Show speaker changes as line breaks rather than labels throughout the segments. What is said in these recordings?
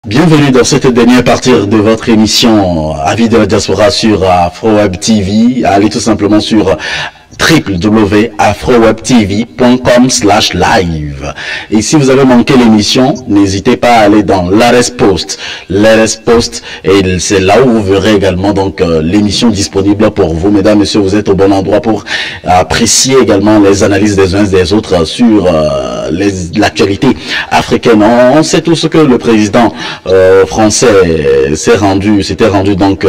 Bienvenue dans cette dernière partie de votre émission Avis de la diaspora sur AfroWeb TV. Allez tout simplement sur www.afrowebtv.com/live. Et si vous avez manqué l'émission, n'hésitez pas à aller dans l'ARES Post. L'ARES Post, et c'est là où vous verrez également donc l'émission disponible pour vous, mesdames, messieurs. Vous êtes au bon endroit pour apprécier également les analyses des uns des autres sur l'actualité africaine. On sait tout ce que le président français s'était rendu donc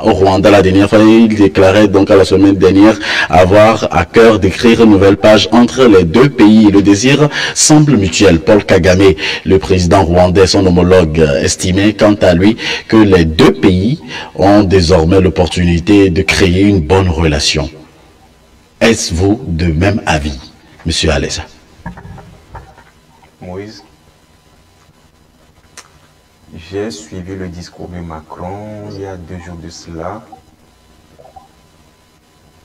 au Rwanda la dernière fois. Il déclarait donc à la semaine dernière avoir à cœur d'écrire une nouvelle page entre les deux pays. Le désir semble mutuel. Paul Kagame, le président rwandais, son homologue, estimait quant à lui que les deux pays ont désormais l'opportunité de créer une bonne relation. Est-ce vous de même avis, Monsieur Alessa?
Moïse, j'ai suivi le discours de Macron il y a 2 jours de cela.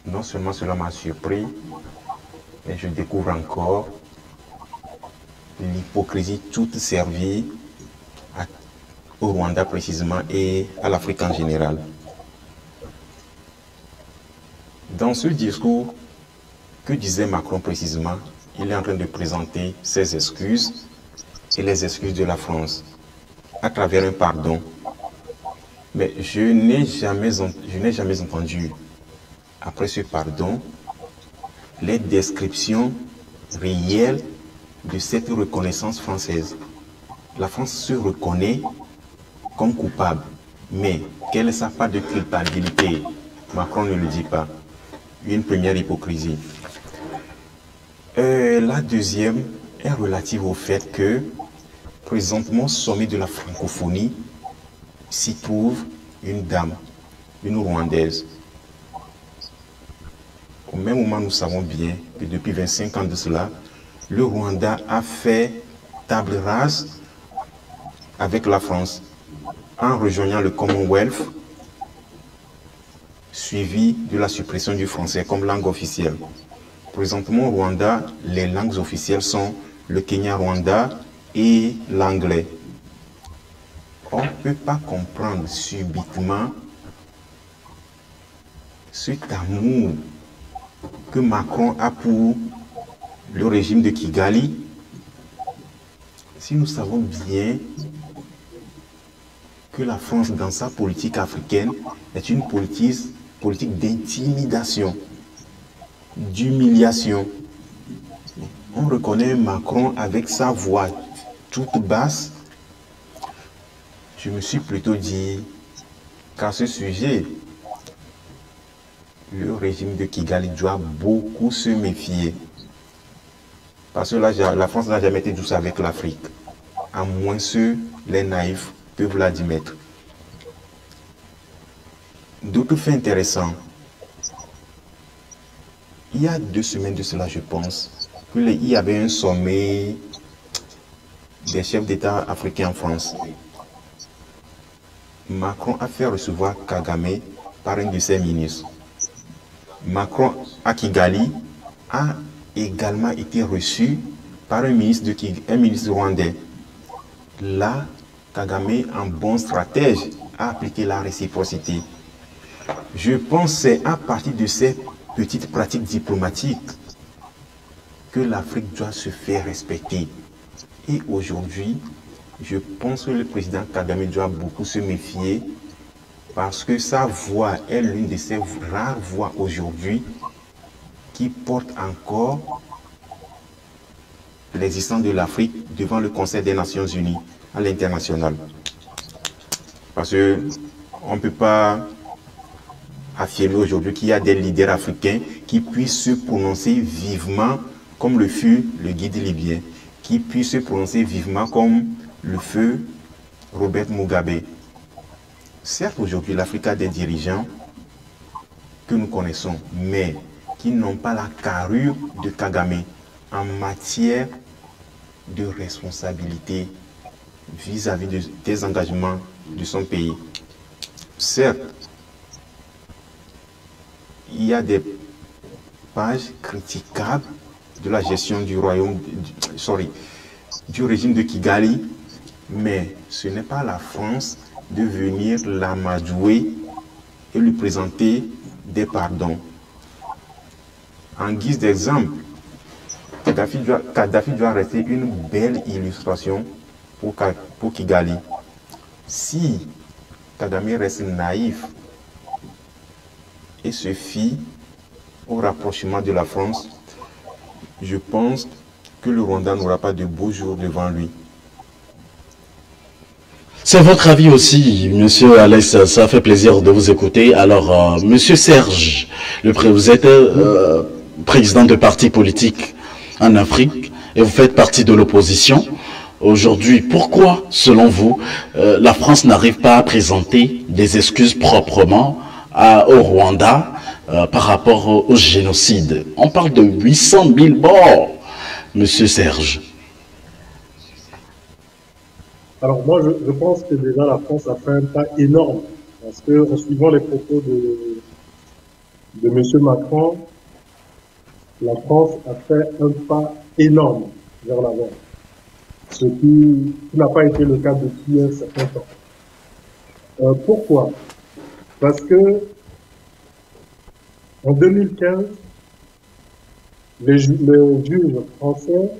Non seulement cela m'a surpris, mais je découvre encore l'hypocrisie toute servie au Rwanda précisément et à l'Afrique en général. Dans ce discours, que disait Macron précisément? Il est en train de présenter ses excuses et les excuses de la France à travers un pardon. Mais je n'ai jamais entendu, après ce pardon, les descriptions réelles de cette reconnaissance française. La France se reconnaît comme coupable, mais quelle est sa part de culpabilité? Macron ne le dit pas. Une première hypocrisie. La deuxième est relative au fait que, présentement, au sommet de la francophonie, s'y trouve une dame, une Rwandaise. Au même moment, nous savons bien que depuis 25 ans de cela, le Rwanda a fait table rase avec la France en rejoignant le Commonwealth, suivi de la suppression du français comme langue officielle. Présentement au Rwanda, les langues officielles sont le Kenya-Rwanda et l'anglais. On ne peut pas comprendre subitement cet amour que Macron a pour le régime de Kigali. Si nous savons bien que la France, dans sa politique africaine, est une politique d'intimidation, d'humiliation. On reconnaît Macron avec sa voix toute basse. Je me suis plutôt dit qu'à ce sujet, le régime de Kigali doit beaucoup se méfier. Parce que là, la France n'a jamais été douce avec l'Afrique. À moins ceux, les naïfs, peuvent l'admettre. D'autres faits intéressants. Il y a 2 semaines de cela, je pense, qu'il y avait un sommet des chefs d'État africains en France. Macron a fait recevoir Kagame par un de ses ministres. Macron à Kigali a également été reçu par un ministre rwandais. Là, Kagame, en bon stratège, a appliqué la réciprocité. Je pense que c'est à partir de ces petites pratiques diplomatiques que l'Afrique doit se faire respecter. Et aujourd'hui, je pense que le président Kagame doit beaucoup se méfier parce que sa voix est l'une de ces rares voix aujourd'hui qui porte encore l'existence de l'Afrique devant le Conseil des Nations Unies à l'international. Parce qu'on ne peut pas affirmer aujourd'hui qu'il y a des leaders africains qui puissent se prononcer vivement comme le fut le guide libyen, qui puissent se prononcer vivement comme le fut Robert Mugabe. Certes, aujourd'hui, l'Afrique a des dirigeants que nous connaissons, mais qui n'ont pas la carrure de Kagame en matière de responsabilité vis-à-vis des engagements de son pays. Certes, il y a des pages critiquables de la gestion du régime de Kigali Mais ce n'est pas à la France de venir l'amadouer et lui présenter des pardons. En guise d'exemple, Kadhafi doit rester une belle illustration pour Kigali. Si Kagame reste naïf et se fie au rapprochement de la France, je pense que le Rwanda n'aura pas de beaux jours devant lui.
C'est votre avis aussi, monsieur Alex, ça fait plaisir de vous écouter. Alors, monsieur Serge, vous êtes président de parti politique en Afrique et vous faites partie de l'opposition. Aujourd'hui, pourquoi, selon vous, la France n'arrive pas à présenter des excuses proprement au Rwanda par rapport au génocide? On parle de 800 000 morts, monsieur Serge.
Alors moi, je pense que déjà la France a fait un pas énorme, parce que en suivant les propos de M. Macron, la France a fait un pas énorme vers l'avant, ce qui n'a pas été le cas depuis un certain temps. Pourquoi? Parce que en 2015, les juges français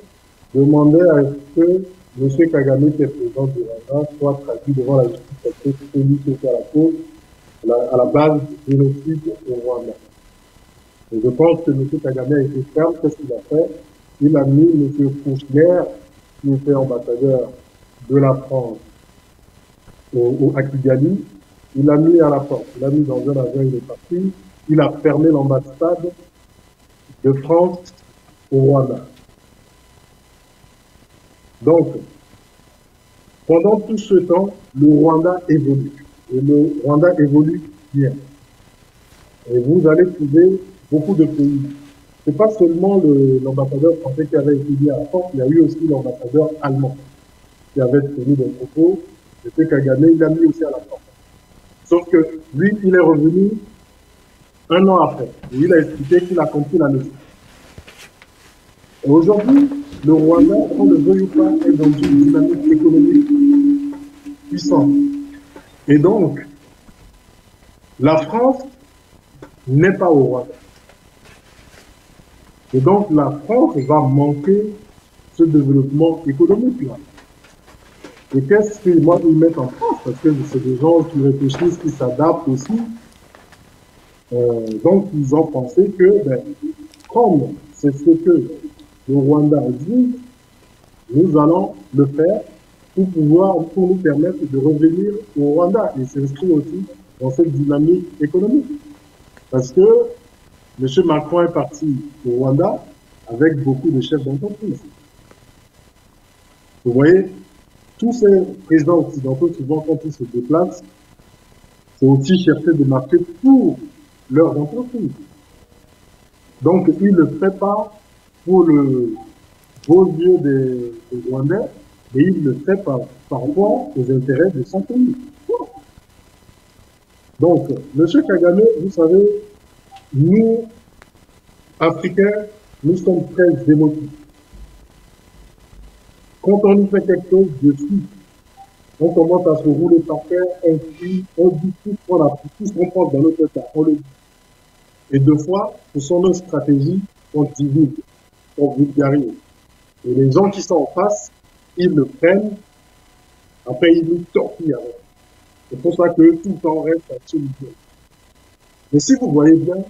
demandaient à ce que M. Kagame, qui est président du Rwanda, soit traduit devant la justice parce que c'est lui qui était à la cause, à la base du génocide au Rwanda. Et je pense que M. Kagame a été ferme. Qu'est-ce qu'il a fait? Il a mis M. Kouchner, qui était ambassadeur de la France à Kigali, il l'a mis à la porte. Il l'a mis dans un avion, il est parti. Il a fermé l'ambassade de France au Rwanda. Donc, pendant tout ce temps, le Rwanda évolue. Et le Rwanda évolue bien. Et vous allez trouver beaucoup de pays. C'est pas seulement l'ambassadeur français qui avait été mis à la porte, il y a eu aussi l'ambassadeur allemand qui avait tenu des propos. M. Kagame, il l'a mis aussi à la porte. Sauf que lui, il est revenu un an après. Et il a expliqué qu'il a compris la leçon. Et aujourd'hui, le Rwanda, on le veuille ou pas, est dans une dynamique économique puissante. Et donc, la France n'est pas au Rwanda. Et donc, la France va manquer ce développement économique-là. Et qu'est-ce que moi, ils mettent en France? Parce que c'est des gens qui réfléchissent, qui s'adaptent aussi. Donc, ils ont pensé que, comme c'est ce que le Rwanda dit, nous allons le faire pour nous permettre de revenir au Rwanda et s'inscrire aussi dans cette dynamique économique. Parce que M. Macron est parti au Rwanda avec beaucoup de chefs d'entreprise. Vous voyez, tous ces présidents occidentaux, souvent quand ils se déplacent, c'est aussi chercher des marchés pour leurs entreprises. Donc, ils ne le font pas pour le beaux yeux des Rwandais, mais il le fait par rapport aux intérêts de son pays. Donc, M. Kagame, vous savez, nous, Africains, nous sommes très émotifs. Quand on nous fait quelque chose de suite, on commence à se rouler par terre, on crie, on dit tout ce qu'on pense dans notre état, on le dit. Et deux fois, ce sont nos stratégies qu'on divulgue, qu'on vulgarise. Et les gens qui sont en face, ils le prennent, après ils nous torpillent avec. C'est pour ça que tout le temps reste à solution. Mais si vous voyez bien,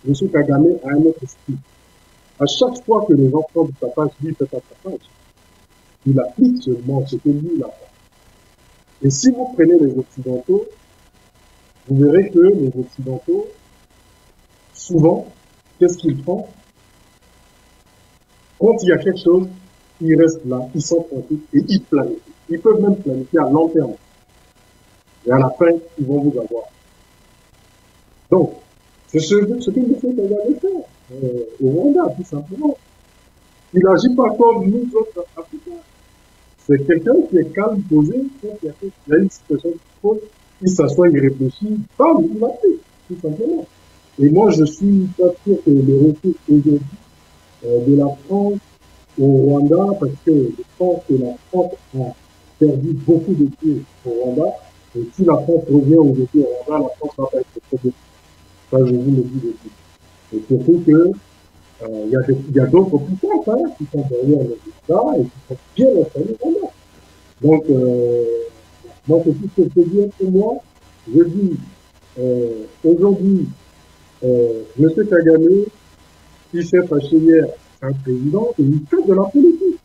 M. Kagame a un autre style. À chaque fois que les enfants de sa page lui fait un passage, il applique seulement ce que lui il a fait. Et si vous prenez les Occidentaux, vous verrez que les Occidentaux, souvent, qu'est-ce qu'ils font? Quand il y a quelque chose, ils restent là, ils sont tranquilles et ils planifient. Ils peuvent même planifier à long terme. Et à la fin, ils vont vous avoir. Donc, c'est ce que M. Kagame fait au Rwanda, tout simplement. Il n'agit pas comme nous autres Africains. C'est quelqu'un qui est calme, posé, quand il y a une situation qui se pose, il s'assoit, il réfléchit, bam, il va faire, tout simplement. Et moi, je suis pas sûr que le retour aujourd'hui de la France au Rwanda, parce que je pense que la France a perdu beaucoup de pieds au Rwanda. Et si la France revient aujourd'hui au Rwanda, la France va pas être très bien. Ça, je vous le dis depuis. Et surtout que il y a d'autres puissances hein, qui sont derrière le Rwanda et qui sont bien installés au Rwanda. Donc, moi, c'est tout ce que je peux dire pour moi. Je dis, aujourd'hui, M. Kagame, qui s'est fâché hier, c'est un président, et il fait de la politique.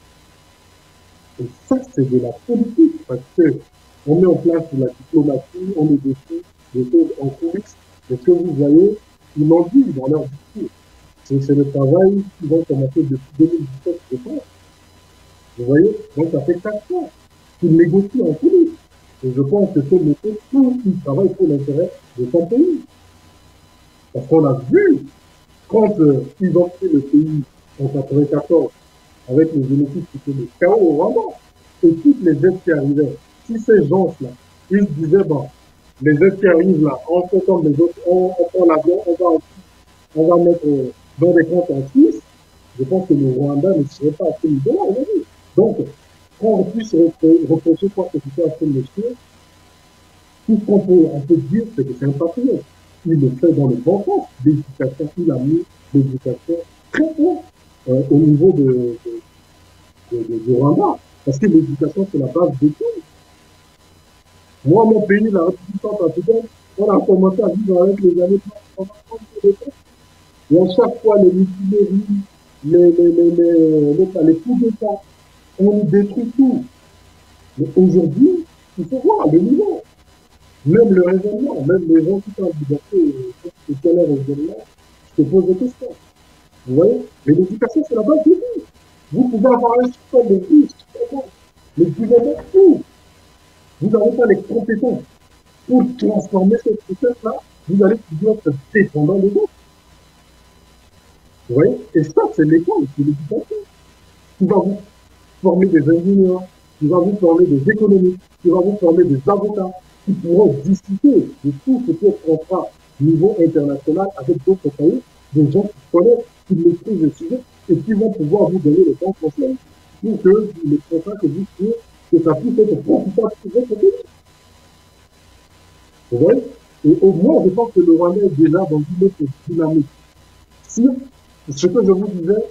Et ça, c'est de la politique, parce que on met en place la diplomatie, on est dessus, des choses en coulisses, et ce que vous voyez, ils l'ont dit dans leur discours. C'est le travail qui va commencer depuis 2017, je pense. Vous voyez? Donc, ça fait 4 ans qu'ils négocient en coulisses. Et je pense que c'est le fait qu'ils travaillent pour l'intérêt de son pays. Parce qu'on a vu, quand ils ont pris le pays en 1994, avec les génocides qui étaient le chaos au Rwanda, et toutes les aides qui arrivaient, si ces gens-là, ils se disaient, bon, les aides qui arrivent là, on fait comme les autres, on prend l'avion, on va mettre dans des comptes en Suisse, je pense que le Rwanda ne serait pas à ce niveau-là aujourd'hui. Donc, quand on puisse reprocher quoi que ce soit à ce monsieur, tout ce qu'on peut dire, c'est que c'est un patriote. Il le fait dans le bon sens. L'éducation, il a mis l'éducation très haut au niveau de Rwanda. Parce que l'éducation, c'est la base de tout. Moi, mon pays, la République centrafricaine, on a commencé à vivre avec les années 30. Et à chaque fois, les mutineries, les coups d'État, on détruit tout. Mais aujourd'hui, il faut voir le niveau. Même le raisonnement, même les gens qui sont en liberté, qui sont au raisonnement, se posent des questions. Vous voyez? Mais l'éducation, c'est la base de tout. Vous pouvez avoir un système de vie, mais vous avez tout. Vous n'avez pas les compétences pour transformer ce process-là. Vous allez toujours être dépendant des autres. Vous voyez? Et ça, c'est l'école, c'est l'éducation. Qui va vous former des ingénieurs, qui va vous former des économistes, qui va vous former des avocats, qui pourront discuter de tout ce qui est contrat niveau international avec d'autres pays, des gens qui connaissent, qui maîtrisent le sujet et qui vont pouvoir vous donner le bon conseil pour que les contrats que vous signez, que ça puisse être profitable pour votre pays. Vous voyez? Et au moins, je pense que le Rwanda est déjà dans une autre dynamique. Si, ce que je vous disais,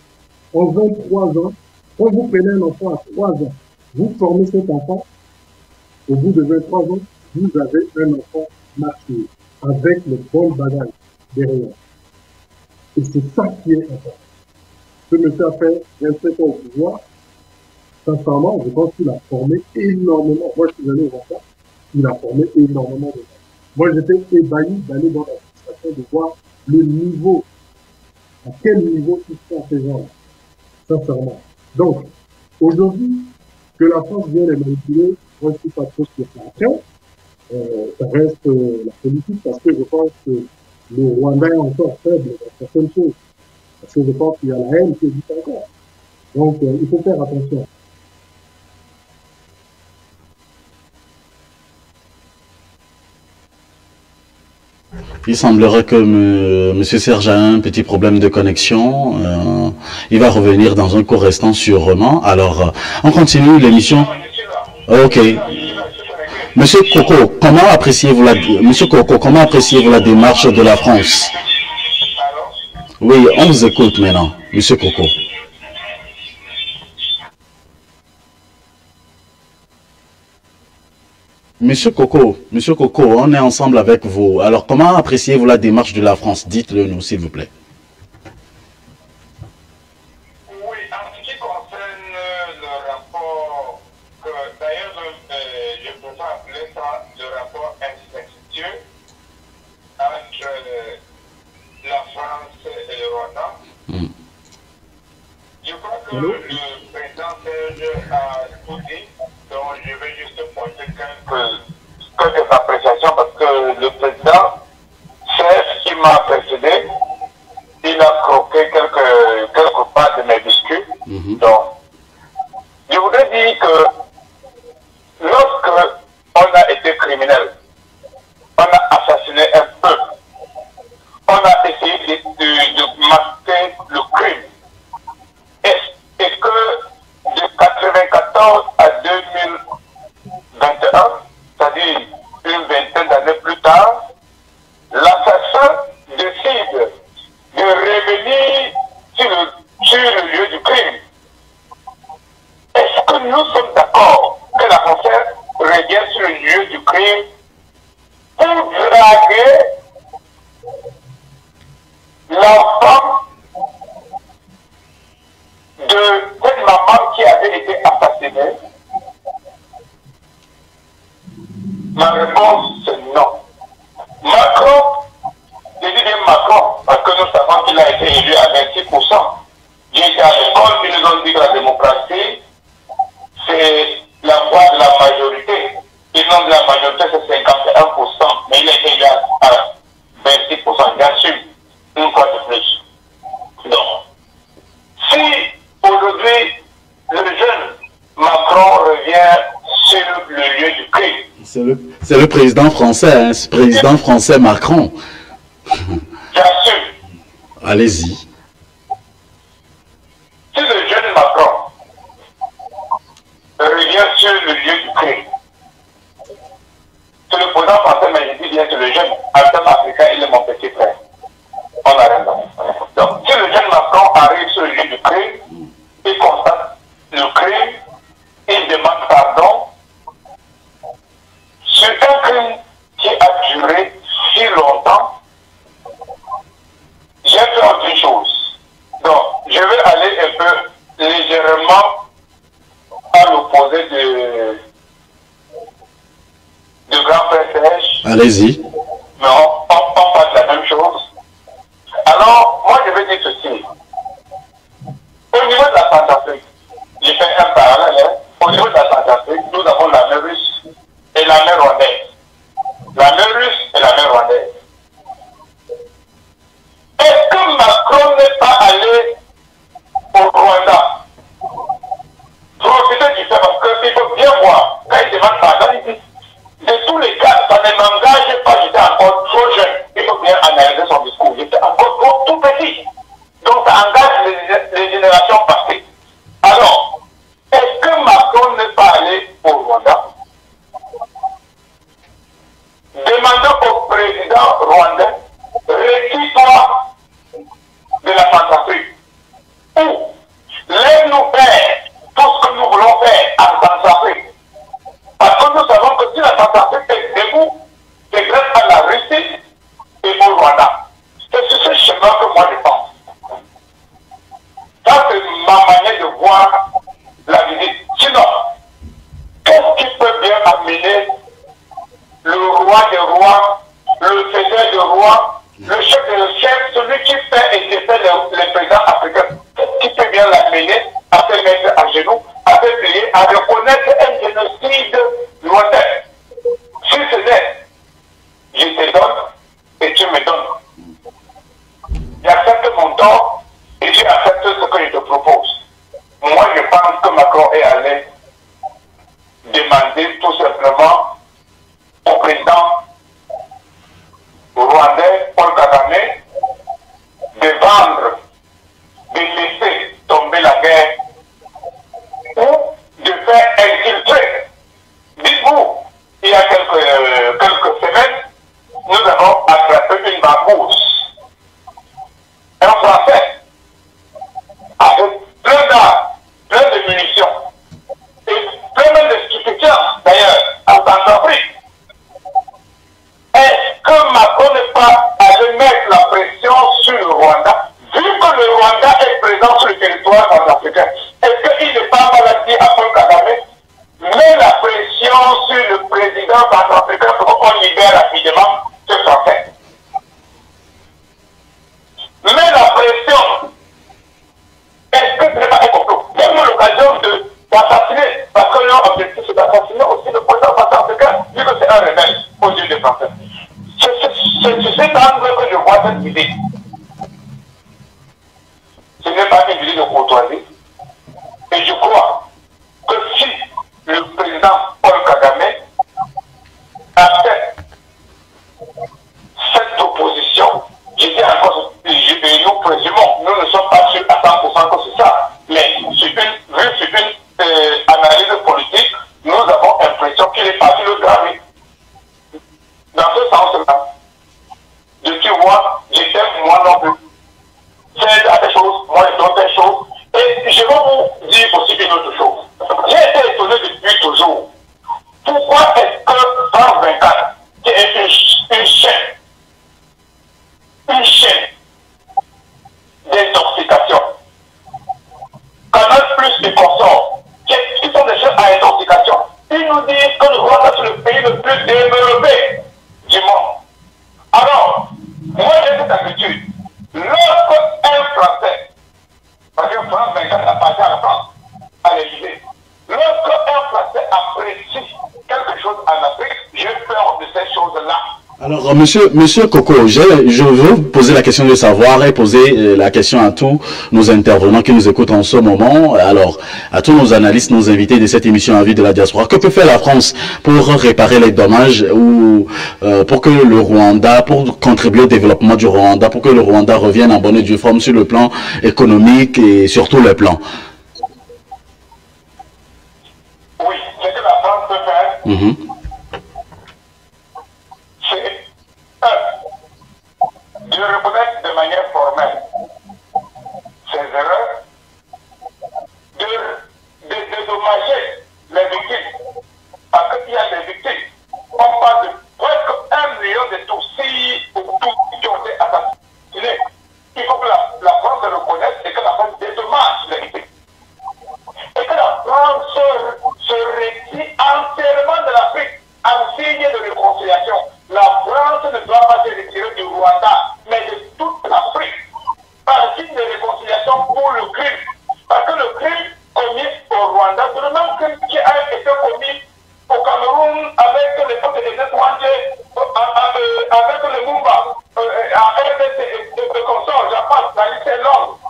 en 23 ans, quand vous prenez un enfant à 3 ans, vous formez cet enfant, au bout de 23 ans, vous avez un enfant mature, avec le bon bagage derrière. Et c'est ça qui est important. Ce monsieur a fait 27 ans au pouvoir. Sincèrement, je pense qu'il a formé énormément. Moi, je suis allé au Rwanda, il a formé énormément de gens. Moi, j'étais ébahi d'aller dans l'administration, de voir le niveau, à quel niveau ils sont ces gens-là. Sincèrement. Donc, aujourd'hui, que la France vienne les manipuler, moi, je ne suis pas trop sur ça. Après, ça reste la politique parce que je pense que le Rwanda est encore faible dans certaines choses. Parce que je pense qu'il y a la haine qui existe encore. Donc, il faut faire attention.
Il semblerait que M. Serge a un petit problème de connexion. Il va revenir dans un court restant sûrement. Alors, on continue l'émission. Ok. Monsieur Coco, comment appréciez-vous la démarche de la France? Oui, on vous écoute maintenant, Monsieur Coco. Monsieur Coco, on est ensemble avec vous. Alors, comment appréciez-vous la démarche de la France? Dites-le nous, s'il vous plaît.
Oui, en ce qui concerne le rapport, d'ailleurs, je peux pas appeler ça le rapport incestueux entre la France et le Rwanda. Je crois que le président Serge a tout dit, donc je vais juste pointer quelques appréciations parce que le président Serge qui m'a précédé, il a croqué quelques pas de mes biscuits. Donc, je voudrais dire que lorsque on a été criminel, on a assassiné un peuple, on a essayé de masquer le crime. Et que de 1994 à l'enfant de cette maman qui avait été assassinée? Ma réponse, c'est non. Macron, je dis bien Macron, parce que nous savons qu'il a été élu à 26%. J'ai été à l'école, ils nous ont dit que la démocratie, c'est la voix de la majorité. Ils ont dit la majorité, c'est 51%, mais il a été élu à 26%, j'assume, une fois de plus. Donc, si aujourd'hui, le jeune Macron revient sur le lieu du crime,
c'est le président français, hein, ce président français Macron.
j'assume.
Allez-y.
Si le jeune Macron revient sur le lieu du crime, c'est le président français, mais je dis bien que le jeune Altam africain, il est mon petit frère. On a raison. Donc, si le jeune Macron arrive sur le lieu du crime, il constate le crime, il demande pardon sur un crime qui a duré si longtemps. J'ai fait autre chose. Donc, je vais aller un peu légèrement à l'opposé de grand frère Serge.
Allez-y.
Mais on parle de la même chose. Alors, moi, je vais dire ceci. Au niveau de la Centrafrique, j'ai fait un parallèle. Au niveau de la Centrafrique, nous avons la mer russe et la mer rwandaise. La mer russe et la mer rwandaise. Est-ce que Macron n'est pas allé au Rwanda profiter du fait, parce qu'il faut bien voir, quand il demande pardon, il dit, de tous les cas, ça ne m'engage pas, j'étais encore trop jeune. Il faut bien analyser son discours. J'étais encore tout petit. Donc ça engage les générations passées. Alors, est-ce que Macron n'est pas allé au Rwanda? Demandons au président rwandais, retire-toi de la Centrafrique. Ou, laisse-nous faire tout ce que nous voulons faire en Centrafrique. Parce que nous savons que si la Centrafrique est debout, c'est grâce à la Russie et au Rwanda. C'est sur ce chemin que moi je pense. Ça, c'est ma manière de voir la visite. Sinon, qu'est-ce qui peut bien amener le roi des rois, le seigneur des rois, le chef des chefs, celui qui fait et défait les présidents africains, qu'est-ce qui peut bien l'amener à se mettre à genoux, à se plier, à reconnaître un génocide lointain? Si ce n'est, je te donne et tu me donnes. J'accepte mon tort et tu acceptes ce que je te propose. Moi, je pense que Macron est allé demander tout simplement au président rwandais Paul Kagame de vendre, de laisser tomber la guerre ou de faire infiltrer. Dites-vous, il y a quelques semaines, nous avons attrapé une barbouze. Un Français avec plein d'armes, plein de munitions et plein de stupéfiants d'ailleurs en Centrafrique. Est-ce que Macron n'est pas allé mettre la pression sur le Rwanda, vu que le Rwanda est présent sur le territoire centrafricain? Est-ce qu'il n'est pas mal dit à Paul Kagame, met la pression sur le président centrafricain pour qu'on libère rapidement ce Français? Met la pression. Est-ce que ce n'est pas un complot? Donne-moi l'occasion d'assassiner, parce que leur objectif c'est d'assassiner aussi le président centrafricain, vu que c'est un rebelle aux yeux des Français. C'est sur cet angle que je vois cette idée. Ce n'est pas une idée de courtoisie. Et je crois que si le président Paul Kagame accepte cette opposition, je dis encore, nous présumons, nous ne sommes pas sûrs à 100% que c'est ça, mais vu sur une analyse politique, nous avons l'impression qu'il est parti le graver. Dans ce sens-là, de qui moi, j'étais moi non plus. C'est à des choses, moi je donne des choses. Et je vais vous dire aussi une autre chose. J'ai été étonné depuis toujours. Pourquoi est-ce que France 24, qui est une chaîne
Alors, monsieur Coco, je veux vous poser la question de savoir et poser la question à tous nos intervenants qui nous écoutent en ce moment. Alors, à tous nos analystes, nos invités de cette émission Avis de la diaspora. Que peut faire la France pour réparer les dommages ou pour que le Rwanda, pour contribuer au développement du Rwanda, pour que le Rwanda revienne en bonne et due forme sur le plan économique et sur tous les plans?
Oui, ce que la France peut faire, de reconnaître de manière formelle ses erreurs, de dédommager les victimes. Parce qu'il y a des victimes. On parle de presque 1 million de Tutsis ou Tutsis qui ont été assassinés. Il faut que la France le reconnaisse et que la France dédommage les victimes. Et que la France se retire entièrement de l'Afrique en signe de réconciliation. La France ne doit pas se retirer du Rwanda, mais de toute l'Afrique, par signe de réconciliation pour le crime. Parce que le crime commis au Rwanda, c'est le même crime qui a été commis au Cameroun avec les forces de Netwandje, avec le Mumba, à RDC et de consorts, j'en passe, la liste est longue.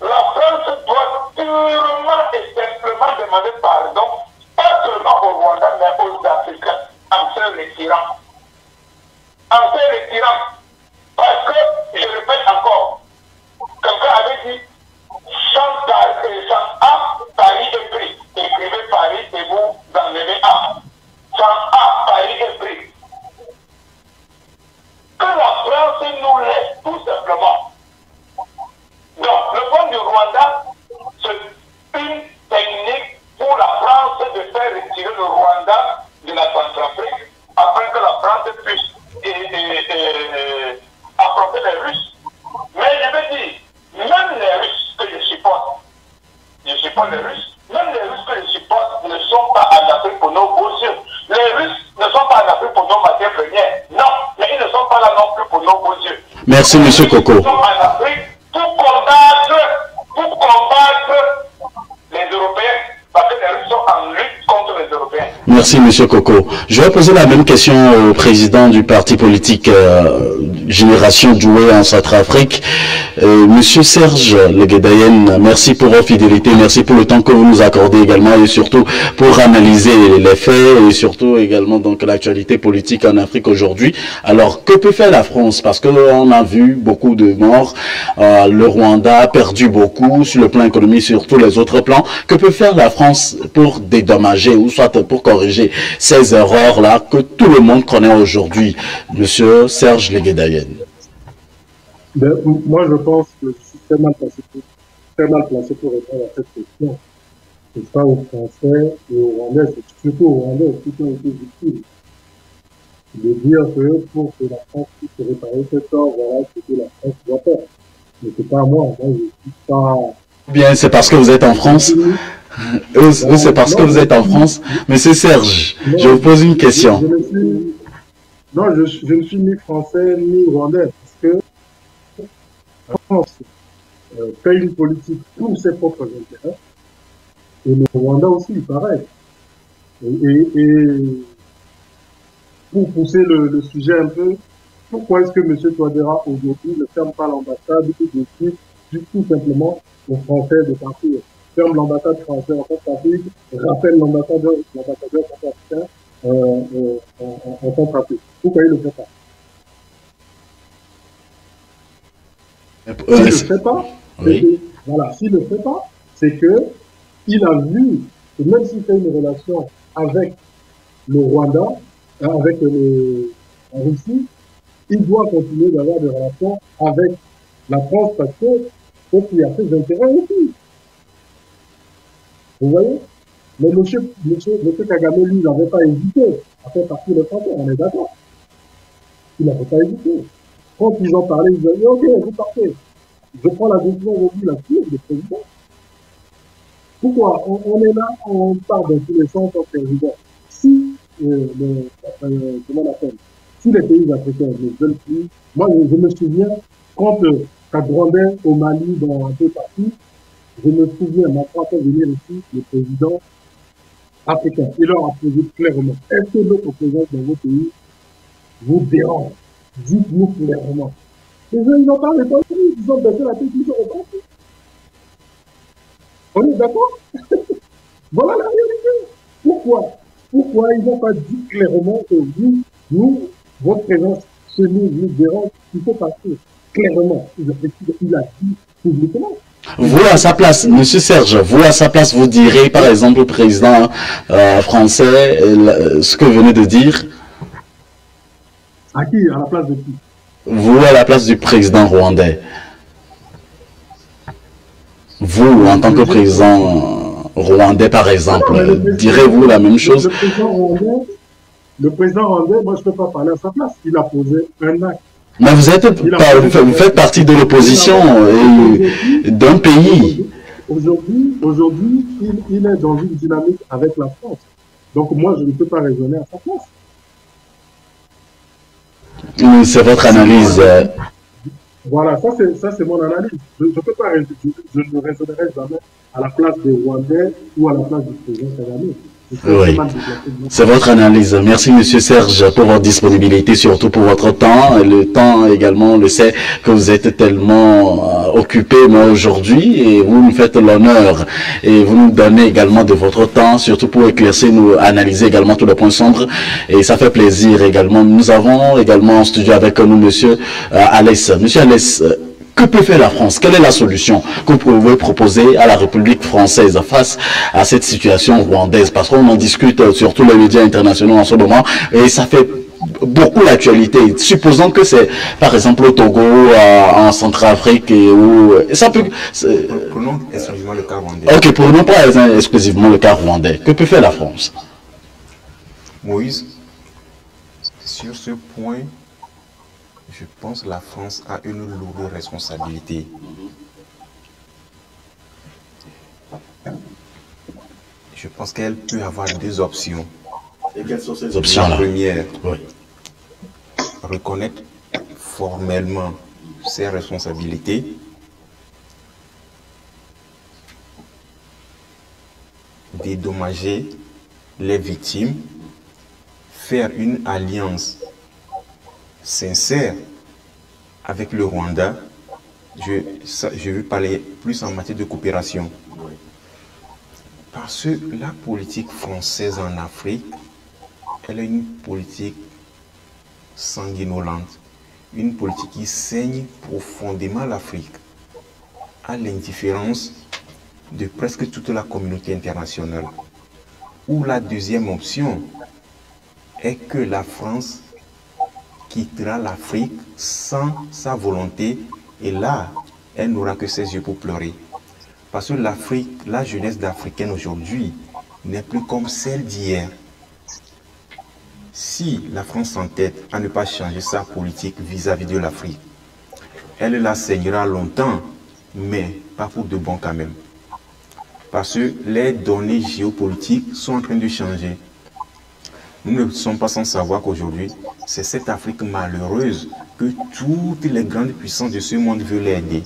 La France doit purement et simplement demander pardon, pas seulement au Rwanda, mais aux Africains, en se retirant. En se retirant. Parce que, je répète encore, quelqu'un avait dit, sans A, Paris est pris. Écrivez Paris et vous enlevez A. Sans A, Paris est pris. Que la France nous laisse tout simplement. Donc, le point du Rwanda, c'est une technique pour la France de faire retirer le Rwanda de la Centrafrique afin que la France puisse affronter les Russes. Mais je veux dire, même les Russes que je supporte les Russes, même les Russes que je supporte ne sont pas en Afrique pour nos beaux yeux. Les Russes ne sont pas en Afrique pour nos matières premières. Non, mais ils ne sont pas là non plus pour nos beaux yeux.
Merci, monsieur Coco.
Ils sont en Afrique pour combattre les Européens. Parce que les Russes sont en lutte contre les Européens.
Merci, monsieur Coco. Je vais poser la même question au président du parti politique Génération Doué en Centrafrique. Monsieur Serge Leguedayen, merci pour votre fidélité, merci pour le temps que vous nous accordez également et surtout pour analyser les faits et surtout également donc l'actualité politique en Afrique aujourd'hui. Alors, que peut faire la France? Parce qu'on a vu beaucoup de morts, le Rwanda a perdu beaucoup sur le plan économique, sur tous les autres plans. Que peut faire la France pour dédommager ou soit pour corriger ces erreurs-là que tout le monde connaît aujourd'hui? Monsieur Serge Leguedayen.
Ben, moi, je pense que je suis très mal placé pour répondre à cette question. C'est pas aux Français et aux Rwandais, c'est surtout aux Rwandais qui ont été victimes. De dire que pour que la France puisse réparer ce tort, voilà ce que la France doit faire. Mais c'est pas à moi, je suis pas...
Bien, c'est parce que vous êtes en France. C'est parce que vous êtes en France. Monsieur Serge, je vous pose une question.
Je ne suis ni français ni rwandais, parce que la France fait une politique pour ses propres intérêts, et le Rwanda aussi, pareil. Et pour pousser le sujet un peu, pourquoi est-ce que M. Touadéra aujourd'hui ne ferme pas l'ambassade et décide tout simplement aux Français de partir? Ferme l'ambassade française en Centrafrique, rappelle l'ambassadeur centrafricain en Centrafrique. Pourquoi il ne le fait pas? S'il ne le fait pas, oui. Voilà, s'il ne le fait pas, c'est que il a vu que même s'il fait une relation avec le Rwanda, avec la Russie, il doit continuer d'avoir des relations avec la France parce qu'il y a ses intérêts aussi. Vous voyez? Mais monsieur Kagame, lui, il n'avait pas hésité à faire partie des Français, on est d'accord. Il n'avait pas hésité. Quand ils ont parlé, ils ont dit, ok, vous partez. Je prends la décision aujourd'hui là-dessus, le président. Pourquoi? On est là, on part dans tous les sens en président. Si, comment on appelle? Si les pays africains ne veulent plus, moi je me souviens, quand Rwandais au Mali, dans un peu partout, je me souviens, Macron a fait venir ici le président africain. Il leur a posé clairement, est-ce que notre présence dans vos pays vous dérange, dites-nous clairement. Les gens n'ont pas répondu, ils ont baissé la tête, ils ont répondu. On est d'accord? Voilà la vérité. Pourquoi ils n'ont pas dit clairement que nous, votre présence chez nous dérange, il faut passer clairement. Il a dit publiquement.
Vous, à sa place, Monsieur Serge, vous, à sa place, vous direz, par exemple, au président français, ce que vous venez de dire?
À qui? À la place de qui?
Vous, à la place du président rwandais. Vous, en tant que président rwandais, par exemple, direz-vous la même chose?
Le président rwandais, moi, je ne peux pas parler à sa place. Il a posé un acte.
Mais vous faites partie de l'opposition et d'un pays.
Aujourd'hui, il est dans une dynamique avec la France. Donc moi, je ne peux pas raisonner à sa place.
C'est votre analyse.
Voilà, ça c'est mon analyse. Je ne peux pas, je ne raisonnerai jamais à la place des Rwandais ou à la place du président Kagame.
Oui, c'est votre analyse. Merci Monsieur Serge pour votre disponibilité, surtout pour votre temps. Le temps également, on le sait que vous êtes tellement occupé, mais aujourd'hui, et vous nous faites l'honneur et vous nous donnez également de votre temps, surtout pour éclaircir, nous analyser également tous les points sombres. Et ça fait plaisir également. Nous avons également en studio avec nous Monsieur Alès. Monsieur Alès, que peut faire la France? Quelle est la solution que vous pouvez proposer à la République française face à cette situation rwandaise? Parce qu'on en discute sur tous les médias internationaux en ce moment et ça fait beaucoup l'actualité. Supposons que c'est par exemple au Togo, en Centrafrique ou ça peut.
Prenons exclusivement le cas rwandais.
Ok, prenons pas exclusivement le cas rwandais. Que peut faire la France?
Moïse, sur ce point, je pense que la France a une lourde responsabilité. Je pense qu'elle peut avoir deux options.
Et quelles sont ces options-là?
La première,
oui,
reconnaître formellement ses responsabilités. Dédommager les victimes, faire une alliance sincère avec le Rwanda. Je veux parler plus en matière de coopération. Parce que la politique française en Afrique, elle est une politique sanguinolente, une politique qui saigne profondément l'Afrique, à l'indifférence de presque toute la communauté internationale. Ou la deuxième option est que la France quittera l'Afrique sans sa volonté et là, elle n'aura que ses yeux pour pleurer. Parce que l'Afrique, la jeunesse d'Africaine aujourd'hui n'est plus comme celle d'hier. Si la France s'entête à ne pas changer sa politique vis-à-vis de l'Afrique, elle la saignera longtemps, mais pas pour de bon quand même. Parce que les données géopolitiques sont en train de changer. Nous ne sommes pas sans savoir qu'aujourd'hui, c'est cette Afrique malheureuse que toutes les grandes puissances de ce monde veulent aider.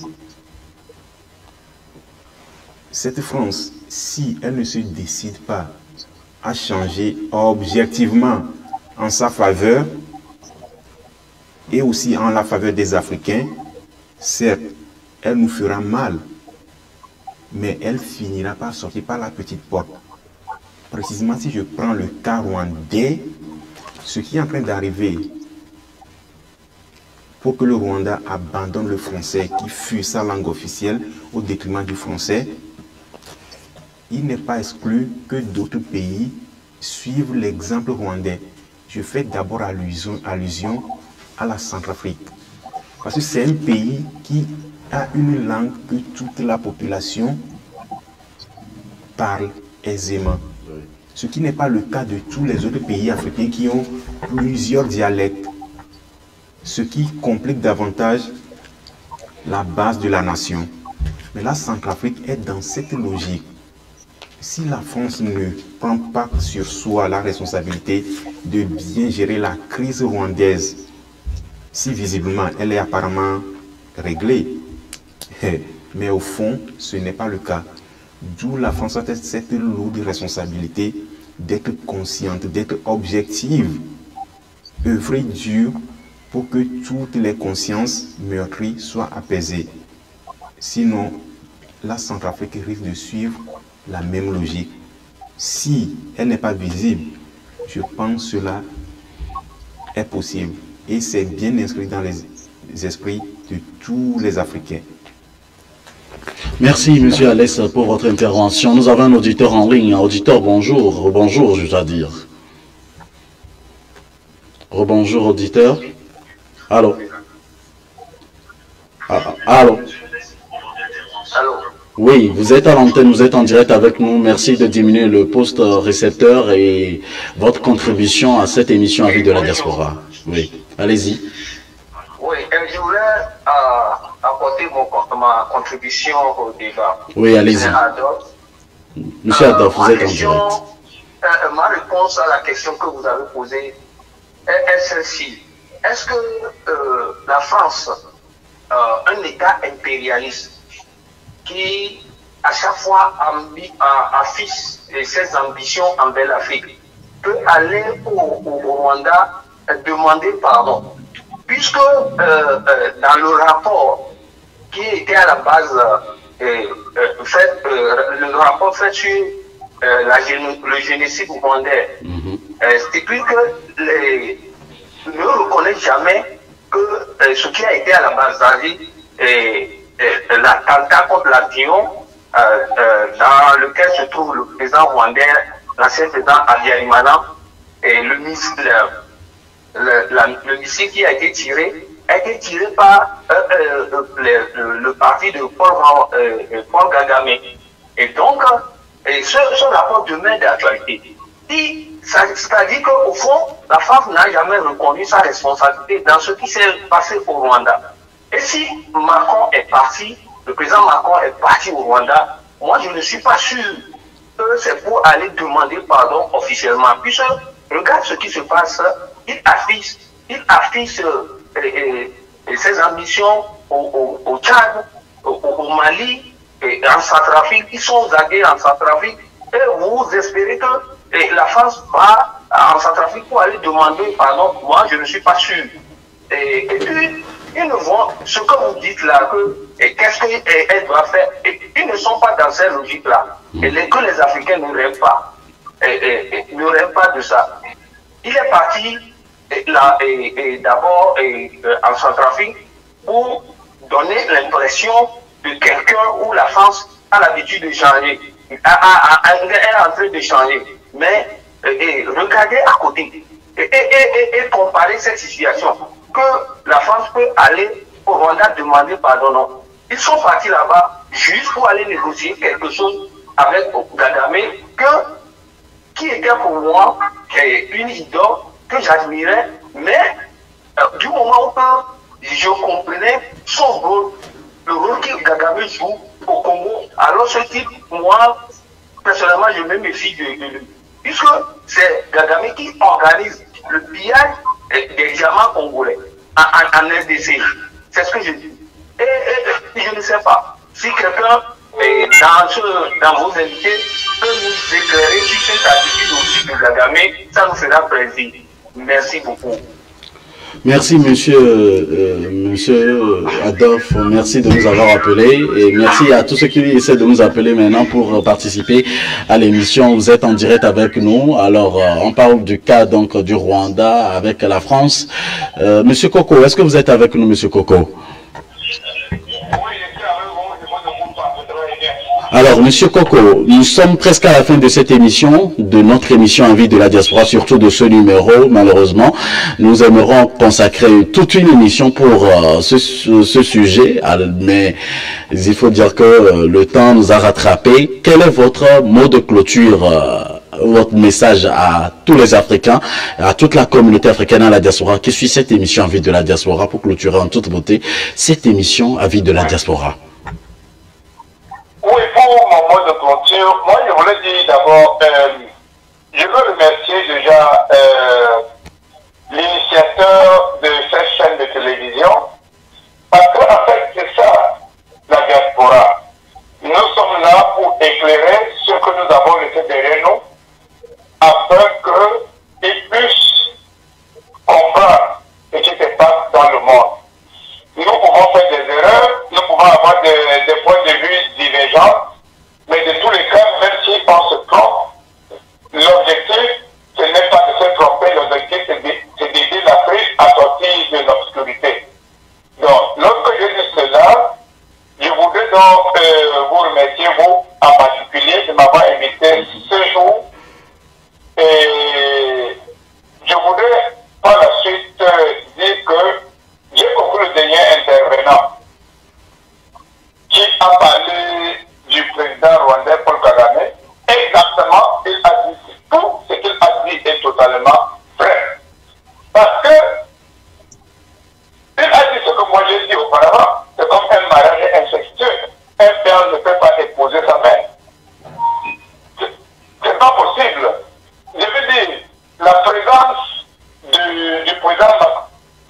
Cette France, si elle ne se décide pas à changer objectivement en sa faveur et aussi en la faveur des Africains, certes, elle nous fera mal, mais elle finira par sortir par la petite porte. Précisément, si je prends le cas rwandais, ce qui est en train d'arriver pour que le Rwanda abandonne le français, qui fut sa langue officielle, au détriment du français, il n'est pas exclu que d'autres pays suivent l'exemple rwandais. Je fais d'abord allusion à la Centrafrique. Parce que c'est un pays qui a une langue que toute la population parle aisément. Ce qui n'est pas le cas de tous les autres pays africains qui ont plusieurs dialectes. Ce qui complique davantage la base de la nation. Mais la Centrafrique est dans cette logique. Si la France ne prend pas sur soi la responsabilité de bien gérer la crise rwandaise, si visiblement elle est apparemment réglée, mais au fond, ce n'est pas le cas. D'où la France a cette lourde responsabilité d'être consciente, d'être objective œuvrer dur pour que toutes les consciences meurtries soient apaisées. Sinon, la Centrafrique risque de suivre la même logique. Si elle n'est pas visible, je pense que cela est possible. Et c'est bien inscrit dans les esprits de tous les Africains.
Merci, monsieur Alès, pour votre intervention. Nous avons un auditeur en ligne. Auditeur, bonjour. Bonjour, je dois dire. Rebonjour, auditeur. Allô? Allô?
Allô?
Oui, vous êtes à l'antenne, vous êtes en direct avec nous. Merci de diminuer le poste récepteur et votre contribution à cette émission Avis de la Diaspora. Oui, allez-y.
Oui, je voulais apporter ma contribution au débat.
Oui, allez-y. Monsieur Adolphe, vous êtes en direct.
Ma réponse à la question que vous avez posée est celle-ci. Est-ce que la France, un État impérialiste, qui à chaque fois affiche ses ambitions envers l'Afrique, peut aller au Rwanda demander pardon? Puisque dans le rapport qui était à la base, le rapport fait sur le génocide rwandais, stipule que ne reconnaît jamais que ce qui a été à la base, c'est-à-dire l'attentat contre l'avion dans lequel se trouve le président rwandais, l'ancien président Habyarimana, et le missile qui a été tiré par le parti de Paul Kagame. Et donc, ce rapport demeure d'actualité. C'est-à-dire qu'au fond, la France n'a jamais reconnu sa responsabilité dans ce qui s'est passé au Rwanda. Et si Macron est parti, le président Macron est parti au Rwanda, moi je ne suis pas sûr que c'est pour aller demander pardon officiellement. Puisque regarde ce qui se passe, il affiche ses ambitions au Tchad, au Mali, et en Centrafrique. Ils sont zagués en Centrafrique. Et vous espérez que la France va en Centrafrique pour aller demander pardon. Moi je ne suis pas sûr. Et puis, ils ne voient ce que vous dites là, qu'est-ce qu'elle doit faire. Et ils ne sont pas dans cette logique-là. Et que les Africains ne rêvent pas. Ne rêvent pas de ça. Il est parti d'abord en Centrafrique pour donner l'impression de quelqu'un où la France a l'habitude de changer. Elle est en train de changer. Mais regardez à côté et comparer cette situation. Que la France peut aller au Rwanda demander pardon. Non. Ils sont partis là-bas juste pour aller négocier quelque chose avec Kagame qui était pour moi une idole que j'admirais, mais du moment où je comprenais son rôle, le rôle que Kagame joue au Congo, alors ce type, moi, personnellement, je me méfie de lui. Puisque c'est Kagame qui organise le pillage des diamants congolais en RDC. C'est ce que je dis. Et je ne sais pas si quelqu'un dans vos invités peut nous éclairer sur cette attitude aussi de Kagame, ça nous fera plaisir. Merci beaucoup.
Merci monsieur Adolphe, merci de nous avoir appelés et merci à tous ceux qui essaient de nous appeler maintenant pour participer à l'émission. Vous êtes en direct avec nous. Alors on parle du cas donc du Rwanda avec la France. Monsieur Coco, est-ce que vous êtes avec nous, monsieur Coco? Alors, monsieur Coco, nous sommes presque à la fin de cette émission, de notre émission Avis de la Diaspora, surtout de ce numéro, malheureusement. Nous aimerons consacrer toute une émission pour ce sujet, mais il faut dire que le temps nous a rattrapés. Quel est votre mot de clôture, votre message à tous les Africains, à toute la communauté africaine à la diaspora qui suit cette émission Avis de la Diaspora pour clôturer en toute beauté cette émission Avis de la Diaspora?
Oui, pour mon mot de clôture, moi je voulais dire d'abord, je veux remercier déjà l'initiateur de cette chaîne de télévision, parce qu'en fait c'est ça la diaspora. Nous sommes là pour éclairer ce que nous avons laissé derrière nous, afin qu'ils puissent comprendre avoir des points de vue divergents, mais de tous les cas, même si on se trompe, l'objectif, ce n'est pas de se tromper, l'objectif, c'est d'aider l'Afrique à sortir de l'obscurité. Donc, lorsque je dis cela, je voudrais donc vous remercier, vous en particulier, de m'avoir invité ce jour. Et je voudrais par la suite dire que j'ai compris le dernier intervenant qui a parlé du président rwandais Paul Kagame. Exactement, il a dit tout ce qu'il a dit est totalement vrai. Parce que il a dit ce que moi j'ai dit auparavant, c'est comme un mariage incestueux. Un père ne peut pas épouser sa mère. C'est pas possible. Je veux dire, la présence du président,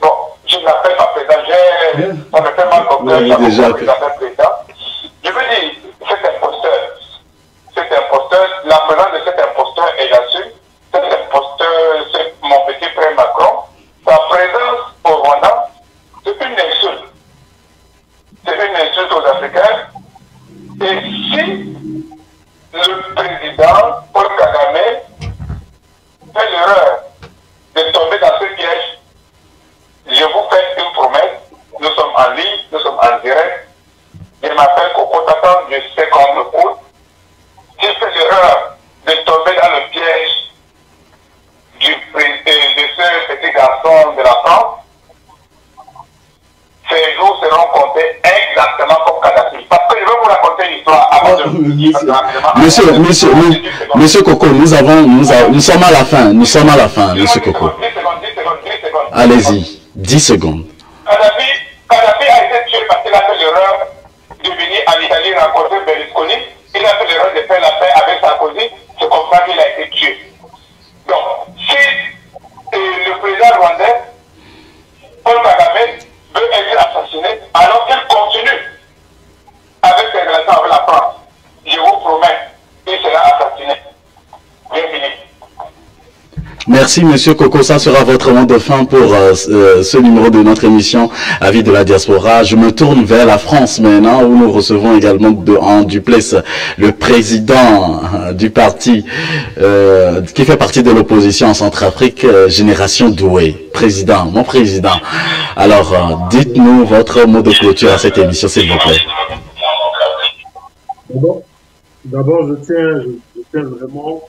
bon, je l'appelle ma président, ça me fait mal comme ça, président. Je veux dire, cet imposteur, la présence de cet imposteur est là-dessus. Cet imposteur, c'est mon petit frère Macron. Sa présence au Rwanda, c'est une insulte. C'est une insulte aux Africains. Et si le président Paul Kagame fait l'erreur de tomber dans ce piège, je vous fais une promesse, nous sommes en ligne, nous sommes en direct. Je m'appelle Coco Tatan, je sais qu'on me coûte. S'il fait l'erreur de tomber dans le piège de ce petit garçon de la France, ces jours seront comptés exactement comme Kadhafi. Parce que je vais vous raconter l'histoire avant de...
Monsieur Coco, nous sommes à la fin, monsieur Coco.
10 secondes.
Allez-y, 10 secondes.
Kadhafi a été tué parce qu'il a fait l'erreur de venir en Italie rencontrer Berlusconi. Il a fait l'erreur de faire la paix avec Sarkozy. C'est comme ça qu'il a été tué. Donc, si le président rwandais, Paul Kagame, veut être assassiné, alors qu'il continue avec ses relations avec la France, je vous promets qu'il sera assassiné. Bien fini.
Merci Monsieur Coco, ça sera votre mot de fin pour ce numéro de notre émission Avis de la diaspora. Je me tourne vers la France maintenant où nous recevons également en duplex le président du parti qui fait partie de l'opposition en Centrafrique, Génération Doué. Président, mon président. Alors, dites-nous votre mot de clôture à cette émission, s'il vous plaît.
D'abord, je tiens vraiment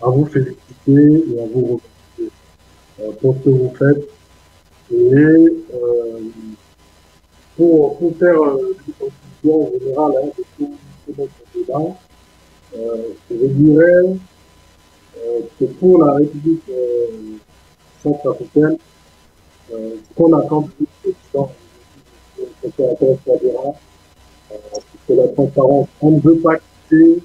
à vous féliciter et à vous remercier pour ce que vous faites. Et pour faire une conclusion générale de tout notre débat, je dirais que pour la République centrafricaine, ce qu'on attend du président, le sénateur Touadéra, c'est la transparence. On ne veut pas quitter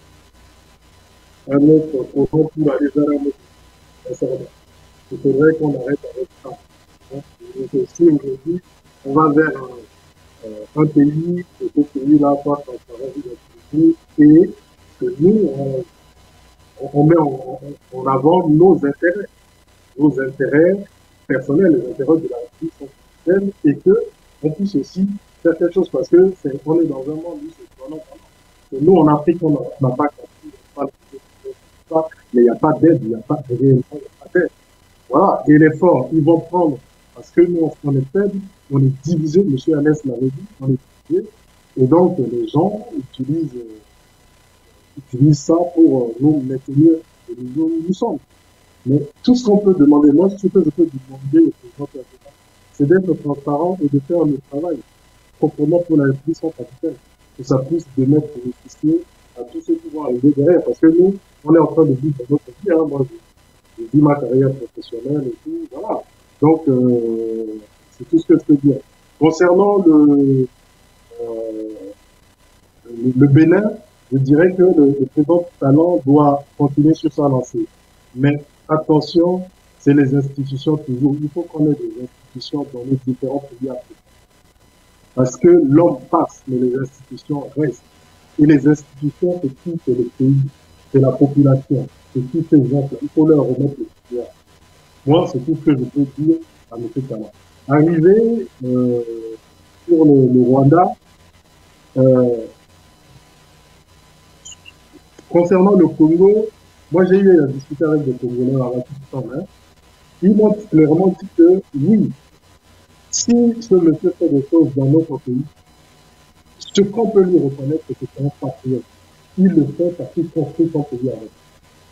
un autre projet pour aller vers un autre. Sincèrement. Il faudrait qu'on arrête avec ça. Donc, si aujourd'hui, on va vers un pays, que ce pays-là soit transparent et que nous, on met en avant nos intérêts personnels, les intérêts de la République centrafricaine, et qu'on puisse aussi faire quelque chose parce que on est dans un monde où c'est vraiment. Nous, en Afrique, on n'a pas compris. Mais il n'y a pas d'aide, il n'y a pas d'aide. Voilà, et l'effort, ils vont prendre, parce que nous, on est faible, on est divisé, M. Alès l'avait dit, on est divisé, et donc les gens utilisent ça pour nous maintenir au niveau où nous sommes. Mais tout ce qu'on peut demander, moi, ce que je peux demander au président, c'est d'être transparent et de faire le travail, proprement pour la République centrafricaine, que ça puisse permettre de bénéficier à tous ceux qui vont arriver derrière, parce que nous, on est en train de vivre notre vie, hein. Moi, je vis ma carrière professionnelle et tout, voilà. Donc, c'est tout ce que je peux dire. Concernant le Bénin, je dirais que le président Talon doit continuer sur sa lancée. Mais attention, c'est les institutions toujours. Il faut qu'on ait des institutions dans les différents pays africains. Parce que l'homme passe, mais les institutions restent. Et les institutions, c'est qui? C'est le pays, c'est la population, c'est tous ces gens-là. Il faut leur remettre le pouvoir. Moi, c'est tout ce que je peux dire à M. Talon. Arrivé sur le Rwanda. Concernant le Congo, moi j'ai eu à discuter avec des Congolais là-bas tout le temps. Hein. Ils m'ont clairement dit que oui, si ce monsieur fait des choses dans notre pays, ce qu'on peut lui reconnaître, c'est que c'est un patriote. Il le fait parce qu'il construit son pays avec.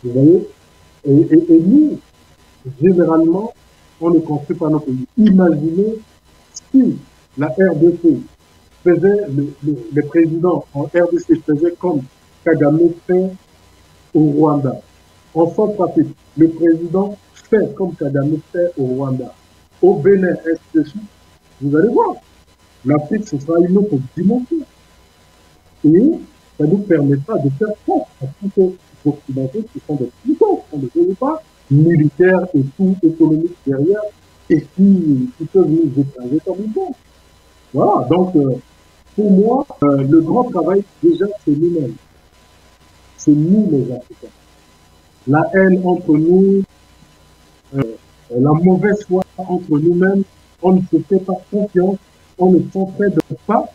Vous voyez? Et nous, généralement, on ne construit pas nos pays. Imaginez si la RDC faisait, les présidents en RDC faisaient comme Kagame fait au Rwanda. En Centrafrique, le président fait comme Kagame fait au Rwanda. Au Bénin, ainsi de suite. Vous allez voir, l'Afrique, ce sera une autre dimension. Et ça nous permettra de faire face à tous ces occidentaux qui sont des puissances, on ne veut pas, militaires et tout, économiques derrière, et qui peuvent nous écraser comme une bombe. Voilà, donc, pour moi, le grand travail, déjà, c'est nous-mêmes. C'est nous, les Africains. La haine entre nous, la mauvaise foi entre nous-mêmes, on ne se fait pas confiance, on ne s'entraide pas.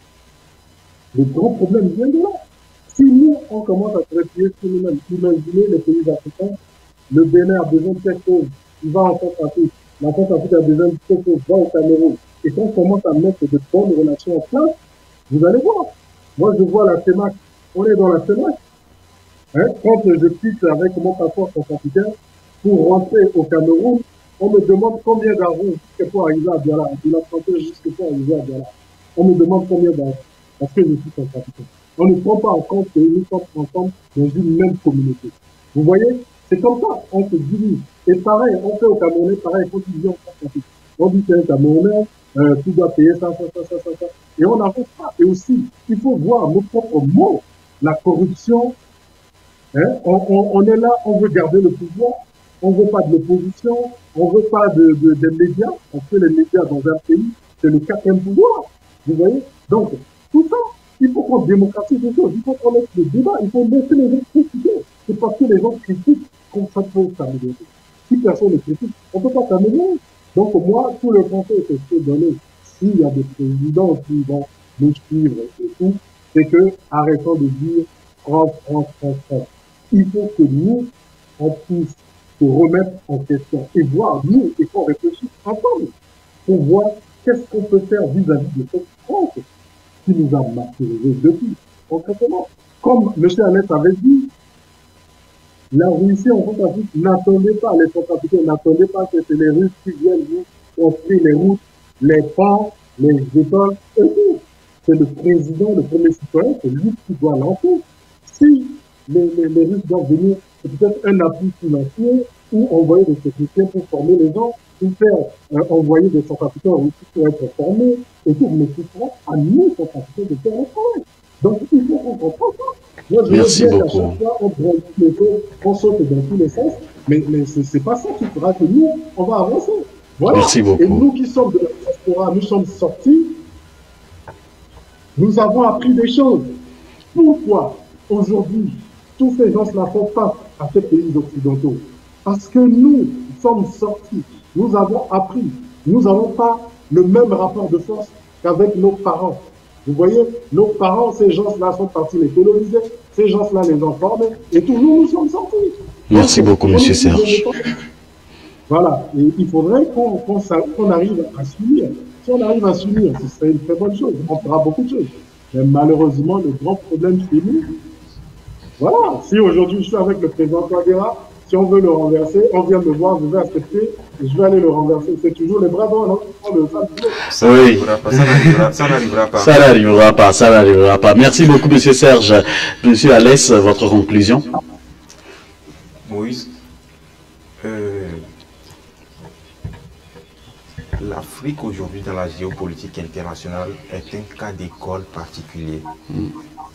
Le grand problème vient de là. Si nous, on commence à traiter sur nous-mêmes, imaginez les pays africains, le Bénin a besoin de quelque chose, il va en Centrafrique, la Centrafrique a besoin de quelque chose, va au Cameroun. Et quand on commence à mettre de bonnes relations en place, vous allez voir. Moi, je vois la CEMAC, on est dans la CEMAC. Hein? Quand je quitte avec mon passeport centrafricain pour rentrer au Cameroun, on me demande combien d'argent jusqu'à pour arriver à Douala, de la frontière jusqu'à pour arriver à Douala. On me demande combien d'argent, parce que je suis centrafricain. On ne prend pas en compte que nous sommes ensemble dans une même communauté. Vous voyez, c'est comme ça, on se divise. Et pareil, on fait au Camerounais, pareil, quand ils viennent en Centrafrique. On dit que c'est un Camerounais, tu dois payer ça. Et on n'avance pas. Et aussi, il faut voir nos propres mots. La corruption, hein, on est là, on veut garder le pouvoir, on ne veut pas de l'opposition, on ne veut pas des médias, parce que les médias dans un pays, c'est le quatrième pouvoir. Vous voyez? Donc, tout ça, il faut qu'on démocratise les choses, il faut qu'on laisse le débat, il faut laisser les gens critiquer. C'est parce que les gens critiquent qu'on peut s'améliorer. Si personne ne critique, on ne peut pas s'améliorer. Donc moi, tout le conseil que je peux donner, s'il y a des présidents qui vont nous suivre et tout, c'est que arrêtons de dire France. Il faut que nous, on puisse se remettre en question et voir, nous, et qu'on réfléchisse ensemble pour voir qu'est-ce qu'on peut faire vis-à-vis de cette France qui nous a martyrisés depuis, concrètement. Comme M. Annette avait dit, la Russie en Centrafrique, n'attendez pas les Centrafricains, n'attendez pas que c'est les Russes qui viennent nous construire les routes, les ponts, les écoles, et tout. C'est le président, le premier citoyen, c'est lui qui doit lancer. Si les Russes doivent venir, c'est peut-être un appui financier ou envoyer des techniciens pour former les gens, ou faire envoyer des Centrafricains en Russie pour être formés, et tout, mais ce sera à nous, Centrafricains, de faire le travail. Donc, il faut qu'on comprenne ça. Moi,
merci beaucoup.
À chaque fois, on prend les choses, on saute dans tous les sens, mais c'est pas ça qui fera que nous, on va avancer. Voilà.
Merci beaucoup.
Et nous qui sommes de la diaspora, nous sommes sortis, nous avons appris des choses. Pourquoi aujourd'hui tous ces gens-là font face à ces pays occidentaux? Parce que nous sommes sortis, nous avons appris, nous n'avons pas le même rapport de force qu'avec nos parents. Vous voyez, nos parents, ces gens-là sont partis les coloniser, ces gens-là les ont formés, et tout, nous sommes sortis.
Merci beaucoup, M. Serge.
Voilà, et il faudrait qu'on arrive à s'unir. Si on arrive à s'unir, ce serait une très bonne chose, on fera beaucoup de choses. Mais malheureusement, le grand problème chez nous, voilà, si aujourd'hui je suis avec le président Touadéra, si on veut le renverser, on vient me voir, je vais accepter, et je vais aller le renverser. C'est toujours les bras droits, non?
Ça n'arrivera pas, ça n'arrivera pas.
Ça n'arrivera pas, ça n'arrivera pas. Merci beaucoup, M. Serge. M. Alès, votre conclusion?
Moïse, l'Afrique aujourd'hui dans la géopolitique internationale est un cas d'école particulier.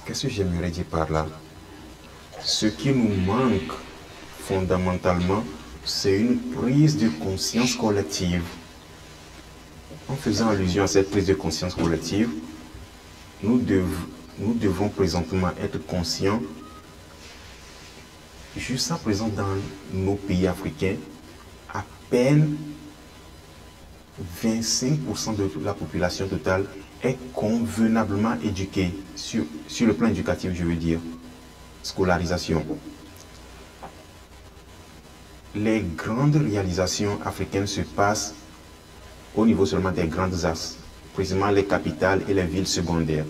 Qu'est-ce que j'aimerais dire par là? Ce qui nous manque fondamentalement, c'est une prise de conscience collective. En faisant allusion à cette prise de conscience collective, nous devons présentement être conscients, jusqu'à présent dans nos pays africains, à peine 25% de la population totale est convenablement éduquée, sur le plan éducatif, je veux dire, scolarisation. Les grandes réalisations africaines se passent au niveau seulement des grandes axes, précisément les capitales et les villes secondaires.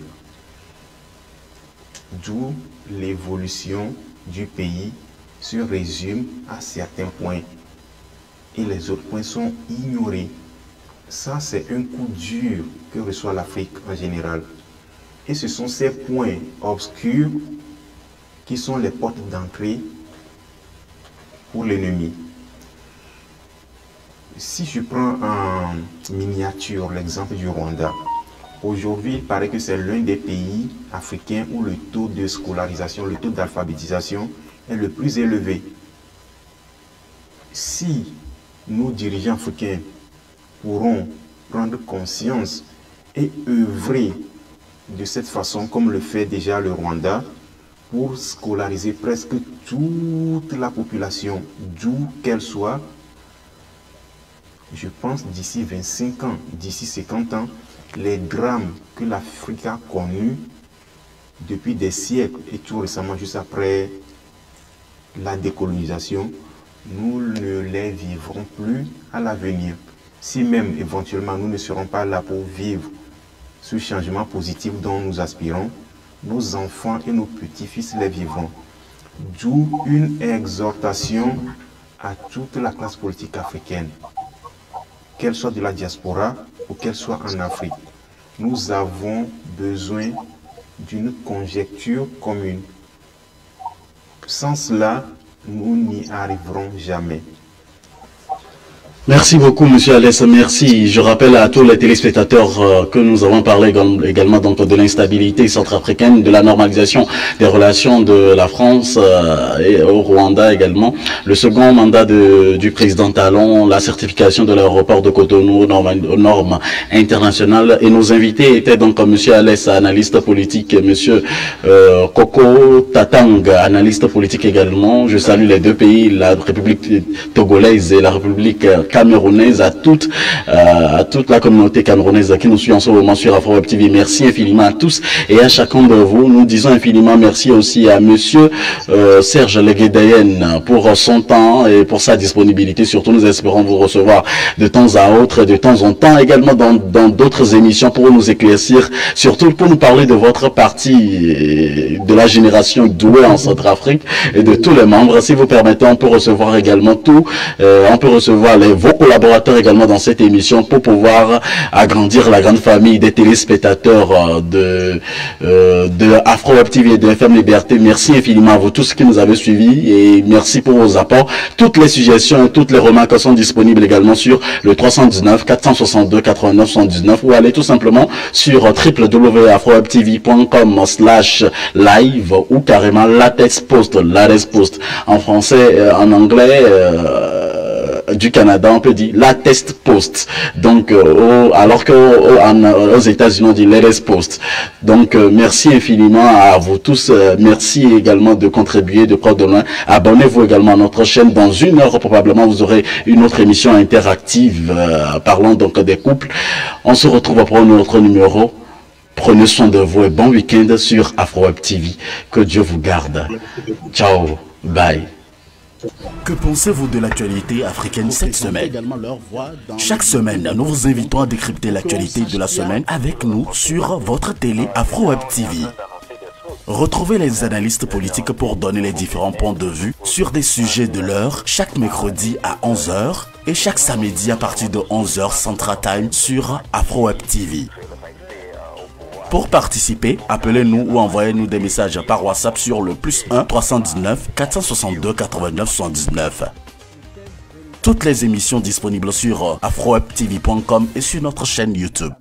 D'où l'évolution du pays se résume à certains points et les autres points sont ignorés. Ça, c'est un coup dur que reçoit l'Afrique en général. Et ce sont ces points obscurs qui sont les portes d'entrée pour l'ennemi. Si je prends en miniature l'exemple du Rwanda, aujourd'hui, il paraît que c'est l'un des pays africains où le taux de scolarisation, le taux d'alphabétisation est le plus élevé. Si nos dirigeants africains pourront prendre conscience et œuvrer de cette façon, comme le fait déjà le Rwanda, pour scolariser presque toute la population, d'où qu'elle soit, je pense d'ici 25 ans, d'ici 50 ans, les drames que l'Afrique a connus depuis des siècles et tout récemment, juste après la décolonisation, nous ne les vivrons plus à l'avenir. Si même éventuellement nous ne serons pas là pour vivre ce changement positif dont nous aspirons, nos enfants et nos petits-fils les vivront. D'où une exhortation à toute la classe politique africaine, qu'elle soit de la diaspora ou qu'elle soit en Afrique. Nous avons besoin d'une conjecture commune. Sans cela, nous n'y arriverons jamais.
Merci beaucoup, Monsieur Alès. Merci. Je rappelle à tous les téléspectateurs que nous avons parlé également donc de l'instabilité centrafricaine, de la normalisation des relations de la France et au Rwanda également. Le second mandat du président Talon, la certification de l'aéroport de Cotonou aux normes internationales. Et nos invités étaient donc Monsieur Alès, analyste politique, Monsieur Koko Tatang, analyste politique également. Je salue les deux pays, la République togolaise et la République camerounaise, à toute la communauté camerounaise qui nous suit en ce moment sur Afro Web TV. Merci infiniment à tous et à chacun de vous. Nous disons infiniment merci aussi à Monsieur Serge Leguedayen pour son temps et pour sa disponibilité. Surtout, nous espérons vous recevoir de temps à autre, de temps en temps, également dans d'autres émissions pour nous éclaircir, surtout pour nous parler de votre parti, de la génération douée en Centrafrique et de tous les membres. Si vous permettez, on peut recevoir également on peut recevoir vos collaborateurs également dans cette émission pour pouvoir agrandir la grande famille des téléspectateurs de Afro Web TV et de FM Liberté. Merci infiniment à vous tous qui nous avez suivis et merci pour vos apports. Toutes les suggestions, toutes les remarques sont disponibles également sur le 319 462 89 79 ou allez tout simplement sur www.afrowebtv.com/live ou carrément Latex Post en français, en anglais du Canada, on peut dire la test post. Donc, alors qu'aux États-Unis, on dit Latex Post. Donc, merci infiniment à vous tous. Merci également de contribuer de près de loin. Abonnez-vous également à notre chaîne. Dans une heure, probablement, vous aurez une autre émission interactive parlant donc des couples. On se retrouve pour un autre numéro. Prenez soin de vous et bon week-end sur Afro Web TV. Que Dieu vous garde. Ciao. Bye.
Que pensez-vous de l'actualité africaine cette semaine? Chaque semaine, nous vous invitons à décrypter l'actualité de la semaine avec nous sur votre télé Afro Web TV. Retrouvez les analystes politiques pour donner les différents points de vue sur des sujets de l'heure chaque mercredi à 11 h et chaque samedi à partir de 11 h Central Time sur Afro Web TV. Pour participer, appelez-nous ou envoyez-nous des messages par WhatsApp sur le +1 319 462 89 79. Toutes les émissions disponibles sur afrowebtv.com et sur notre chaîne YouTube.